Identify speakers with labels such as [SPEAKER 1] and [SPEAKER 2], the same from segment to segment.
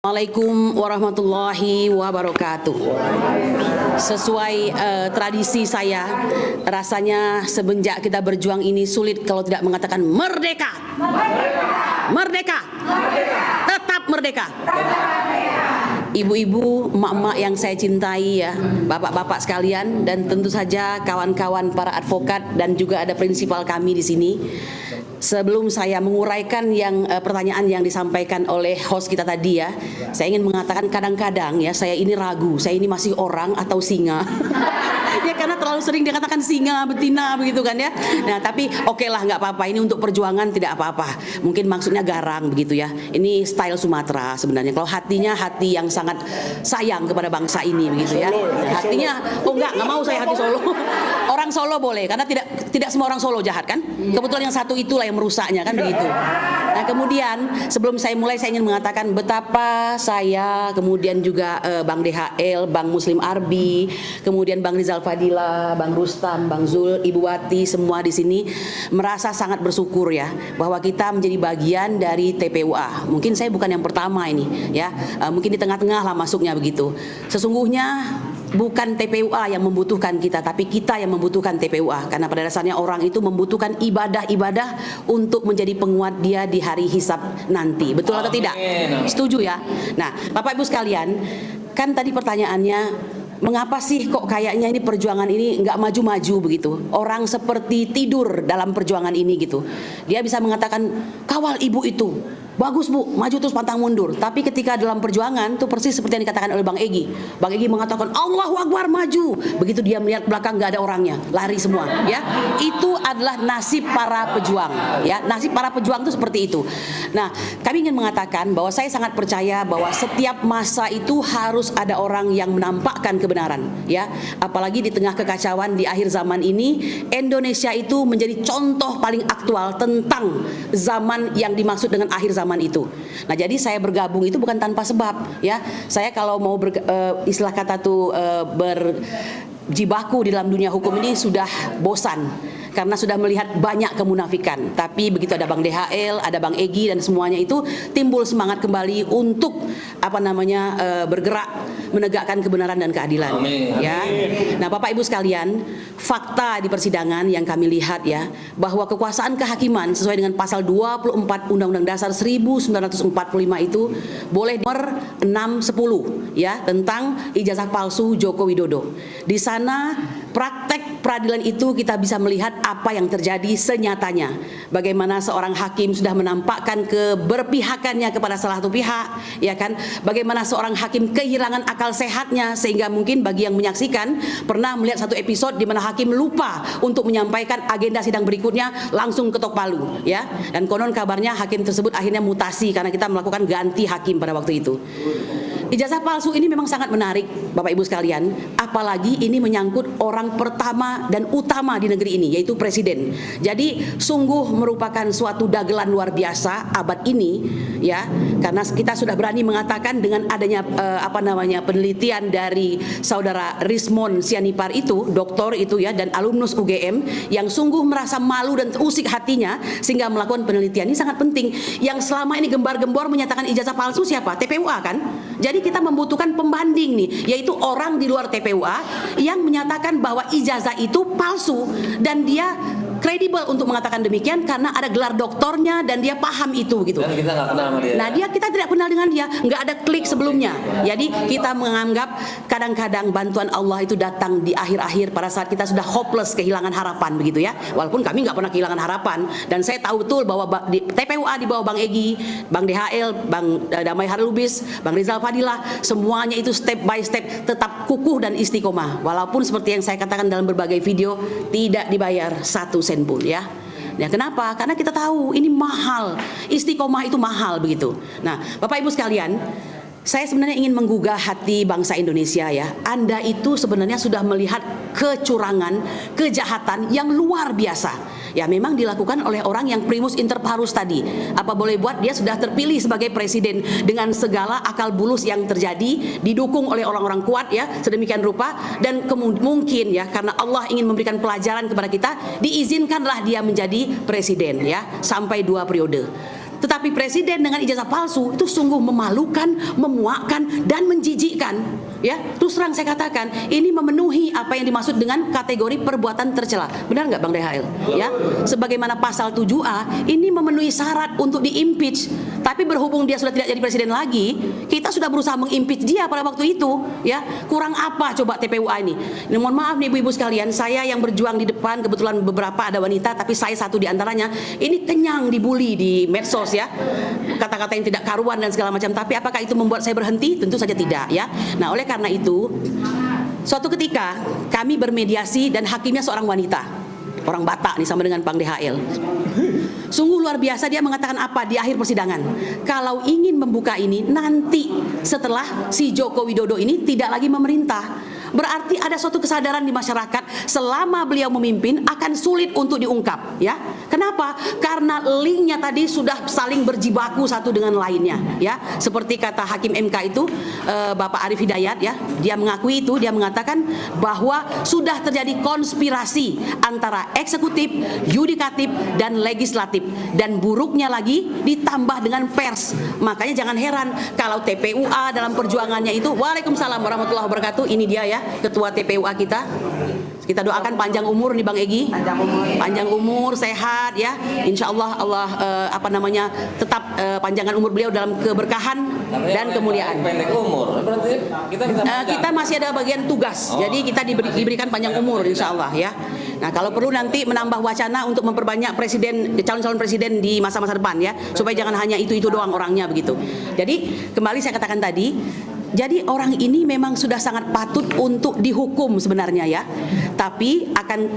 [SPEAKER 1] Assalamualaikum warahmatullahi wabarakatuh. Sesuai tradisi saya, rasanya semenjak kita berjuang ini sulit kalau tidak mengatakan merdeka. Merdeka. Tetap merdeka. Ibu-ibu, emak-emak yang saya cintai ya, bapak-bapak sekalian, dan tentu saja kawan-kawan para advokat dan juga ada prinsipal kami di sini. Sebelum saya menguraikan pertanyaan yang disampaikan oleh host kita tadi ya, saya ingin mengatakan kadang-kadang ya saya ini ragu, saya ini masih orang atau singa. Ya karena terlalu sering dikatakan singa, betina begitu kan ya. Nah tapi oke lah, nggak apa-apa, ini untuk perjuangan tidak apa-apa. Mungkin maksudnya garang begitu ya. Ini style Sumatera sebenarnya. Kalau hatinya hati yang sangat sayang kepada bangsa ini begitu ya. Nah, hatinya nggak mau saya hati Solo. Orang Solo boleh karena tidak semua orang Solo jahat kan. Kebetulan yang satu itulah yang merusaknya kan begitu. Nah kemudian sebelum saya mulai saya ingin mengatakan betapa saya, kemudian juga Bang DHL, Bang Muslim Arbi, kemudian Bang Rizal Fadila, Bang Rustam, Bang Zul, Ibu Wati, semua di sini merasa sangat bersyukur ya bahwa kita menjadi bagian dari TPUA. Mungkin saya bukan yang pertama ini ya, mungkin di tengah-tengah lah masuknya begitu. Sesungguhnya bukan TPUA yang membutuhkan kita, tapi kita yang membutuhkan TPUA. Karena pada dasarnya orang itu membutuhkan ibadah-ibadah untuk menjadi penguat dia di hari hisab nanti. Betul atau tidak? Setuju ya? Nah, Bapak Ibu sekalian, kan tadi pertanyaannya, mengapa sih kok kayaknya ini perjuangan ini nggak maju-maju begitu? Orang seperti tidur dalam perjuangan ini gitu. Dia bisa mengatakan, kawal ibu itu. Bagus bu, maju terus pantang mundur. Tapi ketika dalam perjuangan tuh persis seperti yang dikatakan oleh Bang Egy. Bang Egy mengatakan Allahu Akbar, maju. Begitu dia melihat belakang nggak ada orangnya, lari semua. Ya, itu adalah nasib para pejuang. Ya, nasib para pejuang itu seperti itu. Nah, kami ingin mengatakan bahwa saya sangat percaya bahwa setiap masa itu harus ada orang yang menampakkan kebenaran. Ya, apalagi di tengah kekacauan di akhir zaman ini, Indonesia itu menjadi contoh paling aktual tentang zaman yang dimaksud dengan akhir zaman itu. Nah, jadi saya bergabung itu bukan tanpa sebab ya. Saya kalau mau istilah kata tuh berjibaku di dalam dunia hukum ini sudah bosan karena sudah melihat banyak kemunafikan. Tapi begitu ada Bang DHL, ada Bang Egy dan semuanya itu timbul semangat kembali untuk bergerak menegakkan kebenaran dan keadilan. Amin. Ya. Nah, Bapak Ibu sekalian, fakta di persidangan yang kami lihat ya, bahwa kekuasaan kehakiman sesuai dengan pasal 24 Undang-Undang Dasar 1945 itu boleh nomor 610 ya, tentang ijazah palsu Joko Widodo. Di sana praktek peradilan itu kita bisa melihat apa yang terjadi senyatanya. Bagaimana seorang hakim sudah menampakkan keberpihakannya kepada salah satu pihak, ya kan? Bagaimana seorang hakim kehilangan akal sehatnya sehingga mungkin bagi yang menyaksikan pernah melihat satu episode di mana hakim lupa untuk menyampaikan agenda sidang berikutnya, langsung ketok palu, ya. Dan konon kabarnya hakim tersebut akhirnya mutasi karena kita melakukan ganti hakim pada waktu itu. Ijazah palsu ini memang sangat menarik Bapak Ibu sekalian, apalagi ini menyangkut orang pertama dan utama di negeri ini, yaitu Presiden. Jadi sungguh merupakan suatu dagelan luar biasa abad ini ya, karena kita sudah berani mengatakan dengan adanya penelitian dari saudara Rismon Sianipar itu, doktor itu ya, dan alumnus UGM yang sungguh merasa malu dan terusik hatinya sehingga melakukan penelitian ini sangat penting. Yang selama ini gembar-gembor menyatakan ijazah palsu siapa? TPUA kan? Jadi kita membutuhkan pembanding nih, yaitu orang di luar TPUA yang menyatakan bahwa ijazah itu palsu dan dia kredibel untuk mengatakan demikian karena ada gelar doktornya dan dia paham itu gitu. Dan kita nggak kenal sama dia. Nah, kita tidak kenal dengan dia, nggak ada klik sebelumnya. Jadi kita menganggap kadang-kadang bantuan Allah itu datang di akhir-akhir pada saat kita sudah hopeless, kehilangan harapan begitu ya. Walaupun kami nggak pernah kehilangan harapan dan saya tahu betul bahwa di TPUA di bawah Bang Egy, Bang DHL, Bang Damai Harlubis, Bang Rizal Fadila, semuanya itu step by step tetap kukuh dan istiqomah. Walaupun seperti yang saya katakan dalam berbagai video tidak dibayar satu sen pun ya. Ya, kenapa? Karena kita tahu ini mahal. Istiqomah itu mahal begitu. Nah, Bapak Ibu sekalian, saya sebenarnya ingin menggugah hati bangsa Indonesia ya. Anda itu sebenarnya sudah melihat kecurangan, kejahatan yang luar biasa. Ya memang dilakukan oleh orang yang primus inter pares tadi. Apa boleh buat dia sudah terpilih sebagai presiden dengan segala akal bulus yang terjadi, didukung oleh orang-orang kuat ya, sedemikian rupa, dan mungkin ya karena Allah ingin memberikan pelajaran kepada kita, diizinkanlah dia menjadi presiden ya sampai 2 periode. Tetapi presiden dengan ijazah palsu itu sungguh memalukan, memuakkan, dan menjijikkan. Ya, terus terang saya katakan ini memenuhi apa yang dimaksud dengan kategori perbuatan tercela. Benar nggak Bang DHL? Ya, sebagaimana pasal 7A ini memenuhi syarat untuk diimpeach. Tapi berhubung dia sudah tidak jadi presiden lagi, kita sudah berusaha mengimpeach dia pada waktu itu. Ya, kurang apa coba TPUA ini? Mohon maaf nih ibu-ibu sekalian, saya yang berjuang di depan, kebetulan beberapa ada wanita, tapi saya satu di antaranya. Ini kenyang dibully di medsos ya, kata-kata yang tidak karuan dan segala macam. Tapi apakah itu membuat saya berhenti? Tentu saja tidak ya. Nah, oleh karena itu, suatu ketika kami bermediasi dan hakimnya seorang wanita, orang Batak nih sama dengan Bang DHL. Sungguh luar biasa, dia mengatakan apa di akhir persidangan? Kalau ingin membuka ini nanti setelah si Joko Widodo ini tidak lagi memerintah. Berarti ada suatu kesadaran di masyarakat selama beliau memimpin akan sulit untuk diungkap ya. Kenapa? Karena linknya tadi sudah saling berjibaku satu dengan lainnya ya. Seperti kata Hakim MK itu Bapak Arif Hidayat ya, dia mengakui itu, dia mengatakan bahwa sudah terjadi konspirasi antara eksekutif, yudikatif, dan legislatif, dan buruknya lagi ditambah dengan pers. Makanya jangan heran kalau TPUA dalam perjuangannya itu, waalaikumsalam warahmatullahi wabarakatuh, ini dia ya Ketua TPUA kita. Kita doakan panjang umur nih Bang Egi, panjang umur, sehat ya. Insya Allah tetap panjangan umur beliau dalam keberkahan dan kemuliaan.
[SPEAKER 2] Pendek umur, berarti
[SPEAKER 1] kita masih ada bagian tugas, jadi kita diberikan panjang umur Insya Allah ya. Nah, kalau perlu nanti menambah wacana untuk memperbanyak calon-calon presiden di masa-masa depan ya, supaya jangan hanya itu doang orangnya begitu. Jadi kembali saya katakan tadi, jadi orang ini memang sudah sangat patut untuk dihukum sebenarnya ya. Tapi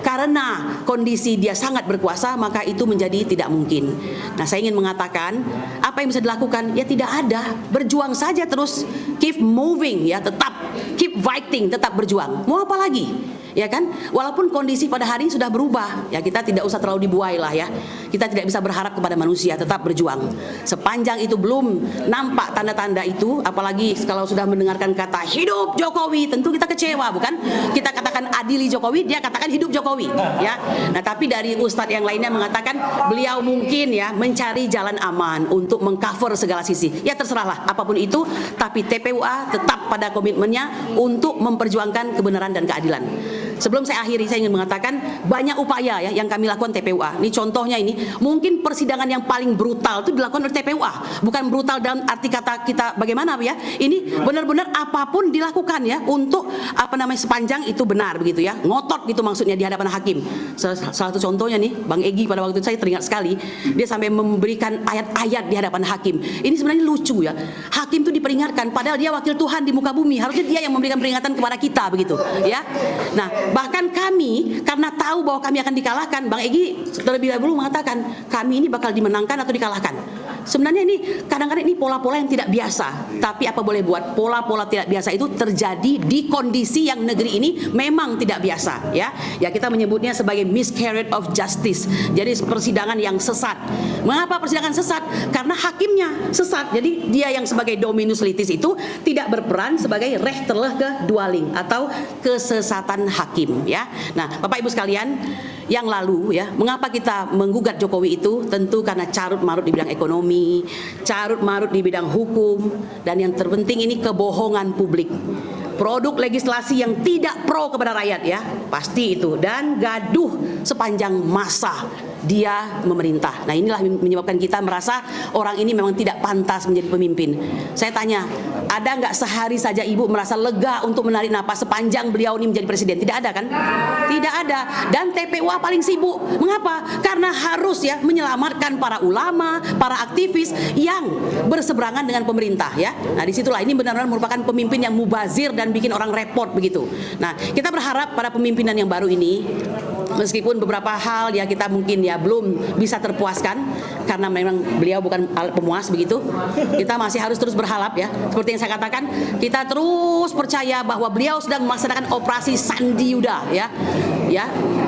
[SPEAKER 1] karena kondisi dia sangat berkuasa, maka itu menjadi tidak mungkin. Nah, saya ingin mengatakan apa yang bisa dilakukan? Ya tidak ada, berjuang saja terus, keep moving ya, tetap keep fighting, tetap berjuang. Mau apa lagi? Ya kan, walaupun kondisi pada hari ini sudah berubah ya, kita tidak usah terlalu dibuai lah ya. Kita tidak bisa berharap kepada manusia, tetap berjuang. Sepanjang itu belum nampak tanda-tanda itu, apalagi kalau sudah mendengarkan kata hidup Jokowi, tentu kita kecewa, bukan? Kita katakan adili Jokowi, dia katakan hidup Jokowi ya. Nah, tapi dari ustadz yang lainnya mengatakan beliau mungkin ya mencari jalan aman untuk mengcover segala sisi. Ya terserahlah apapun itu, tapi TPUA tetap pada komitmennya untuk memperjuangkan kebenaran dan keadilan. Sebelum saya akhiri, saya ingin mengatakan banyak upaya ya yang kami lakukan TPUA. Ini contohnya ini, mungkin persidangan yang paling brutal itu dilakukan oleh TPUA. Bukan brutal dalam arti kata kita bagaimana ya. Ini benar-benar apapun dilakukan ya untuk sepanjang itu benar begitu ya. Ngotot gitu maksudnya di hadapan hakim. Salah satu contohnya nih, Bang Egi pada waktu itu saya teringat sekali, dia sampai memberikan ayat-ayat di hadapan hakim. Ini sebenarnya lucu ya. Hakim itu diperingatkan padahal dia wakil Tuhan di muka bumi. Harusnya dia yang memberikan peringatan kepada kita begitu ya. Nah, bahkan kami karena tahu bahwa kami akan dikalahkan, Bang Egi terlebih dahulu mengatakan kami ini bakal dimenangkan atau dikalahkan. Sebenarnya ini kadang-kadang ini pola-pola yang tidak biasa, tapi apa boleh buat, pola-pola tidak biasa itu terjadi di kondisi yang negeri ini memang tidak biasa ya. Ya kita menyebutnya sebagai miscarriage of justice. Jadi persidangan yang sesat. Mengapa persidangan sesat? Karena hakimnya sesat. Jadi dia yang sebagai dominus litis itu tidak berperan sebagai rechterlijke dwaling atau kesesatan hakim ya. Nah, Bapak Ibu sekalian, yang lalu ya, mengapa kita menggugat Jokowi itu? Tentu karena carut marut di bidang ekonomi, carut marut di bidang hukum, dan yang terpenting ini kebohongan publik. Produk legislasi yang tidak pro kepada rakyat ya, pasti itu, dan gaduh sepanjang masa dia memerintah. Nah, inilah menyebabkan kita merasa orang ini memang tidak pantas menjadi pemimpin. Saya tanya, ada nggak sehari saja ibu merasa lega untuk menarik napas sepanjang beliau ini menjadi presiden? Tidak ada kan? Tidak ada. Dan TPUA paling sibuk. Mengapa? Karena harus ya menyelamatkan para ulama, para aktivis yang berseberangan dengan pemerintah ya. Nah, disitulah ini benar-benar merupakan pemimpin yang mubazir dan bikin orang repot begitu. Nah, kita berharap pada pemimpinan yang baru ini, meskipun beberapa hal ya kita mungkin ya belum bisa terpuaskan karena memang beliau bukan alat pemuas begitu, kita masih harus terus berharap ya. Seperti yang saya katakan, kita terus percaya bahwa beliau sedang melaksanakan operasi Sandi Yuda ya,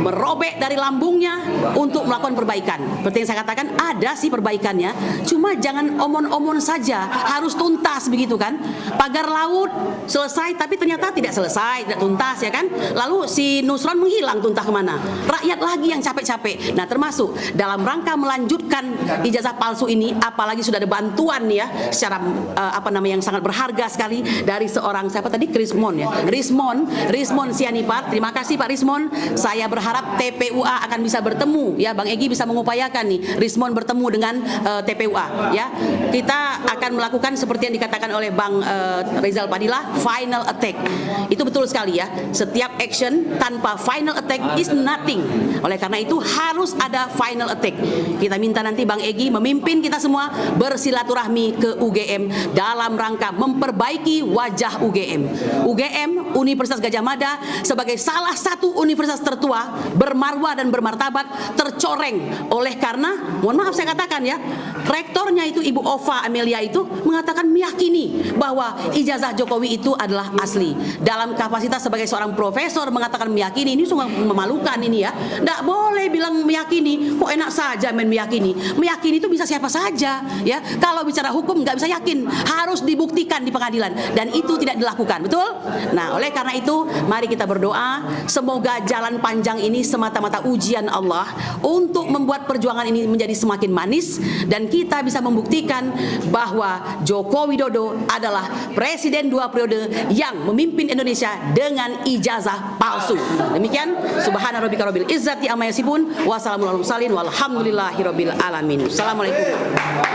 [SPEAKER 1] merobek dari lambungnya untuk melakukan perbaikan. Seperti yang saya katakan, ada sih perbaikannya, cuma jangan omon-omon saja, harus tuntas begitu kan. Pagar laut selesai tapi ternyata tidak selesai, tidak tuntas ya kan. Lalu si Nusron menghilang, tuntah kemana? Rakyat lagi yang capek-capek. Nah, termasuk dalam rangka melanjutkan ijazah palsu ini, apalagi sudah ada bantuan ya secara yang sangat berharga sekali dari seorang siapa tadi, Rismon Sianipar. Terima kasih Pak Rismon. Saya berharap TPUA akan bisa bertemu ya, Bang Egy bisa mengupayakan nih Rismon bertemu dengan TPUA ya. Kita akan melakukan seperti yang dikatakan oleh Bang Rizal Padilla, final attack. Itu betul sekali ya. Setiap action tanpa final attack is nothing. Oleh karena itu harus ada final attack. Kita minta nanti Bang Egy memimpin kita semua bersilaturahmi ke UGM dalam rangka memperbaiki wajah UGM. UGM, Universitas Gadjah Mada, sebagai salah satu universitas tertua, bermarwah dan bermartabat, tercoreng oleh karena, mohon maaf saya katakan ya, rektornya itu Ibu Ova Amelia itu mengatakan meyakini bahwa ijazah Jokowi itu adalah asli. Dalam kapasitas sebagai seorang profesor mengatakan meyakini, ini sungguh memalukan ini ya. Nggak boleh bilang meyakini, kok enak saja main meyakini. Meyakini itu bisa siapa saja ya. Kalau bicara hukum nggak bisa yakin, harus dibuktikan di pengadilan, dan itu tidak dilakukan, betul? Nah, oleh karena itu mari kita berdoa semoga jalan panjang ini semata-mata ujian Allah untuk membuat perjuangan ini menjadi semakin manis, dan kita bisa membuktikan bahwa Joko Widodo adalah presiden 2 periode yang memimpin Indonesia dengan ijazah palsu. Demikian, subhana rabbika rabbil izzati amma yasifun wa salamun alal mursalin walhamdulillahi rabbil alamin. Assalamualaikum.